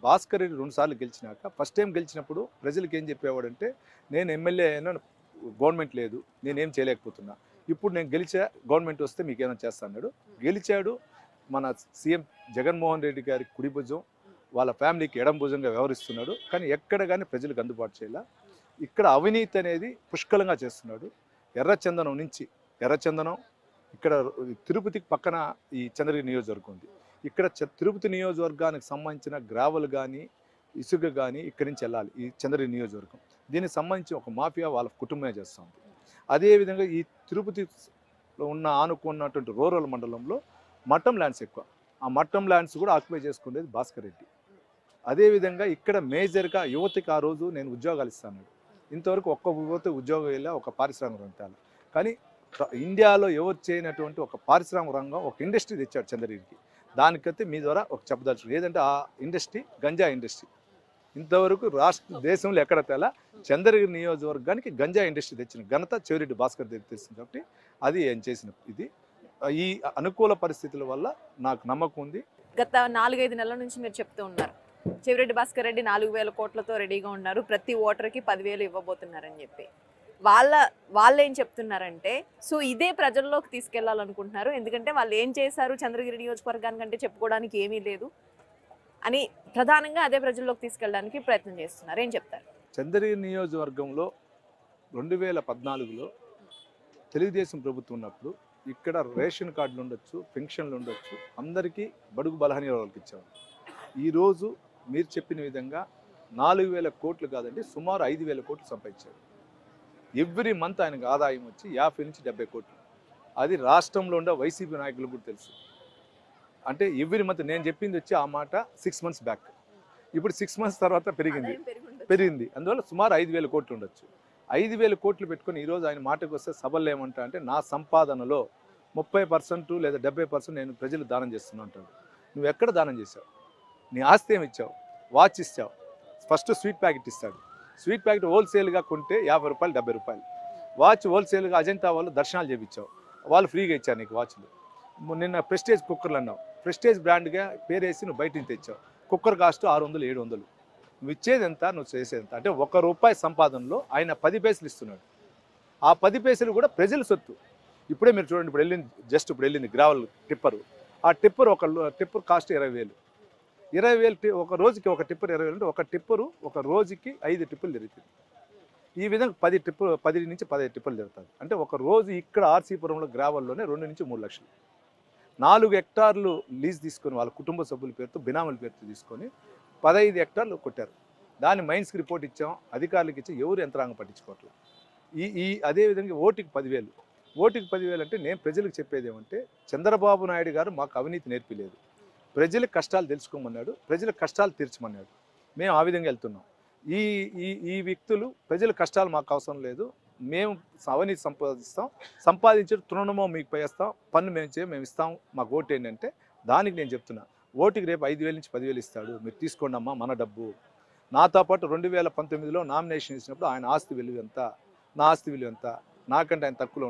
భాస్కర్ రెడ్డి 2 సార్లు గెలిచినాక first time గెలిచినప్పుడు ప్రజలకు ఏం చెప్పేవాడంటే నేను ఎమ్మెల్యే అయినా గవర్నమెంట్ లేదు, నేనేం చేయలేకపోతున్నా, ఇప్పుడు నేను గెలిచా, గవర్నమెంట్ వస్తే మీకు ఏమైనా చేస్తా అన్నాడు. గెలిచాడు. మన సీఎం జగన్మోహన్ రెడ్డి గారి కుడి భుజం, వాళ్ళ ఫ్యామిలీకి ఎడం భుజంగా వ్యవహరిస్తున్నాడు. కానీ ఎక్కడ కానీ ప్రజలకు అందుబాటు చేయాల. ఇక్కడ అవినీతి అనేది పుష్కలంగా చేస్తున్నాడు. ఎర్రచందనం నుంచి ఎర్రచందనం ఇక్కడ తిరుపతికి పక్కన ఈ చంద్రగిరి నియోజకవర్గం ఉంది. ఇక్కడ తిరుపతి నియోజకవర్గానికి సంబంధించిన గ్రావెల్ కానీ ఇసుక కానీ ఇక్కడి నుంచి వెళ్ళాలి ఈ చంద్రగిరి నియోజకవర్గం. దీనికి సంబంధించి ఒక మాఫియా వాళ్ళ కుటుంబమే చేస్తూ ఉంది. అదేవిధంగా ఈ తిరుపతిలో ఉన్న ఆనుకున్నటువంటి రూరల్ మండలంలో మఠం ల్యాండ్స్ ఎక్కువ. ఆ మఠం ల్యాండ్స్ కూడా ఆక్యుపై చేసుకునేది భాస్కర్ రెడ్డి. అదేవిధంగా ఇక్కడ మేజర్గా యువతకి ఆ రోజు నేను ఉద్యోగాలు ఇస్తాను, ఇంతవరకు ఒక్క యువత ఉద్యోగం వెళ్ళా, ఒక పారిశ్రామిక రంగాలు. కానీ ఇండియాలో ఎవరు చేయనటువంటి ఒక పారిశ్రామిక రంగం, ఒక ఇండస్ట్రీ తెచ్చాడు చంద్రగిరికి. దానికైతే మీ ద్వారా ఒక చెప్పదలుచు ఏదంటే ఆ ఇండస్ట్రీ గంజా ఇండస్ట్రీ. ఇంతవరకు దేశంలో ఎక్కడ తేలా చంద్రగిరి నియోజకవర్గానికి గంజా ఇండస్ట్రీ తెచ్చిన ఘనత చెవిరెడ్డి భాస్కర్ రెడ్డి తెచ్చింది. కాబట్టి అది ఏం చేసిన ఇది ఈ అనుకూల పరిస్థితుల వల్ల నాకు నమ్మకం ఉంది. గత 4-5 నెలల నుంచి మీరు చెప్తూ ఉన్నారు చెవిరెడ్డి భాస్కర్ రెడ్డి 4,000 కోట్లతో రెడీగా ఉన్నారు, ప్రతి ఓటర్కి 10,000 ఇవ్వబోతున్నారని చెప్పి. వాళ్ళు ఏం చెప్తున్నారంటే సో ఇదే ప్రజల్లోకి తీసుకెళ్లాలనుకుంటున్నారు, ఎందుకంటే వాళ్ళు ఏం చేశారు చంద్రగిరి నియోజకవర్గానికంటే చెప్పుకోవడానికి ఏమీ లేదు అని ప్రధానంగా అదే ప్రజల్లోకి తీసుకెళ్ళడానికి ప్రయత్నం చేస్తున్నారు. ఏం చెప్తారు? చంద్రగిరి నియోజకవర్గంలో 2014లో తెలుగుదేశం ప్రభుత్వం ఉన్నప్పుడు ఇక్కడ రేషన్ కార్డులు ఉండొచ్చు, పెన్షన్లు ఉండొచ్చు, అందరికీ బడుగు బలహీన వాళ్ళకి ఇచ్చేవారు. ఈరోజు మీరు చెప్పిన విధంగా 4,000 కోట్లు కాదండి, సుమారు 5,000 కోట్లు సంపాదించారు. ఎవ్రీ మంత్ ఆయనకు ఆదాయం వచ్చి 50 నుంచి 70 కోట్లు. అది రాష్ట్రంలో ఉండే వైసీపీ నాయకులకు కూడా తెలుసు. అంటే ఎవ్రీ మంత్ నేను చెప్పింది వచ్చి ఆ మాట 6 మంత్స్ బ్యాక్. ఇప్పుడు 6 మంత్స్ తర్వాత పెరిగింది. అందువల్ల సుమారు 5,000 కోట్లు ఉండొచ్చు. 5,000 కోట్లు పెట్టుకొని ఈరోజు ఆయన మాటకు వస్తే సభల్లో ఏమంటా అంటే నా సంపాదనలో 30% లేదా 70% నేను ప్రజలు దానం చేస్తున్నా అంటాడు. నువ్వు ఎక్కడ దానం చేసావు? నీ ఆస్తి ఏమి ఇచ్చావు? వాచ్ ఇచ్చావు. ఫస్ట్ స్వీట్ ప్యాకెట్ ఇస్తాడు. స్వీట్ ప్యాకెట్ హోల్సేల్గా కొంటే 50 రూపాయలు 70 రూపాయలు. వాచ్ హోల్సేల్గా అజంతా వాళ్ళు దర్శనాలు చేయించావు, వాళ్ళు ఫ్రీగా ఇచ్చారు నీకు వాచ్లు. నిన్న ప్రెస్టేజ్ కుక్కర్లు అన్నావు, ప్రెస్టేజ్ బ్రాండ్గా పేరేసి నువ్వు బయట నుంచి తెచ్చావు. Cooker cost 600, 700. నువ్వు ఇచ్చేది ఎంత, నువ్వు చేసేది ఎంత? అంటే ₹1 సంపాదనలో ఆయన 10 పైసలు ఇస్తున్నాడు. ఆ 10 పైసలు కూడా ప్రజల సొత్తు. ఇప్పుడే మీరు చూడండి, ఇప్పుడు వెళ్ళింది గ్రావెల్ టిప్పరు. ఆ టిప్పర్ కాస్ట్ 20,000. 20,000 ఒక రోజుకి ఒక టిప్పర్ 20,000 అంటే ఒక టిప్పరు ఒక రోజుకి 5 టిప్పులు తిరుగుతుంది. ఈ విధంగా 10 నుంచి 15 టిప్పులు తిరుగుతుంది. అంటే ఒక రోజు ఇక్కడ ఆర్సీపురంలో గ్రావెల్లోనే 2 నుంచి 3 లక్షలు. 4 హెక్టార్లు లీజ్ తీసుకొని వాళ్ళ కుటుంబ సభ్యుల పేరుతో బినాముల పేరుతో తీసుకొని 15 హెక్టార్లు కొట్టారు. దాన్ని మైన్స్కి రిపోర్ట్ ఇచ్చాం, అధికారులకు ఇచ్చాం, ఎవరు యంత్రాంగం పట్టించుకోవట్లేదు. అదేవిధంగా ఓటుకి 10,000. ఓటుకి 10,000 అంటే నేను ప్రజలకు చెప్పేది ఏమంటే చంద్రబాబు నాయుడు గారు మాకు అవినీతి నేర్పిలేదు, ప్రజల కష్టాలు తెలుసుకోమన్నాడు, ప్రజల కష్టాలు తీర్చమన్నాడు. మేము ఆ విధంగా వెళ్తున్నాం. ఈ వ్యక్తులు ప్రజల కష్టాలు మాకు అవసరం లేదు, మేము అవినీతి సంపాదించి తృణమో మీకు పైస్తాం, పన్ను మేము ఇస్తాం, మాకు ఓటు ఏంటంటే దానికి నేను చెప్తున్నా, ఓటుకి రేపు 5,000 నుంచి 10,000 ఇస్తాడు, మీరు తీసుకోండి అమ్మా మన డబ్బు. నాతో పాటు 2019లో నామినేషన్ ఇచ్చినప్పుడు ఆయన ఆస్తి విలువ ఎంత, నా ఆస్తి విలువ ఎంత, నాకంటే ఆయన తక్కువలో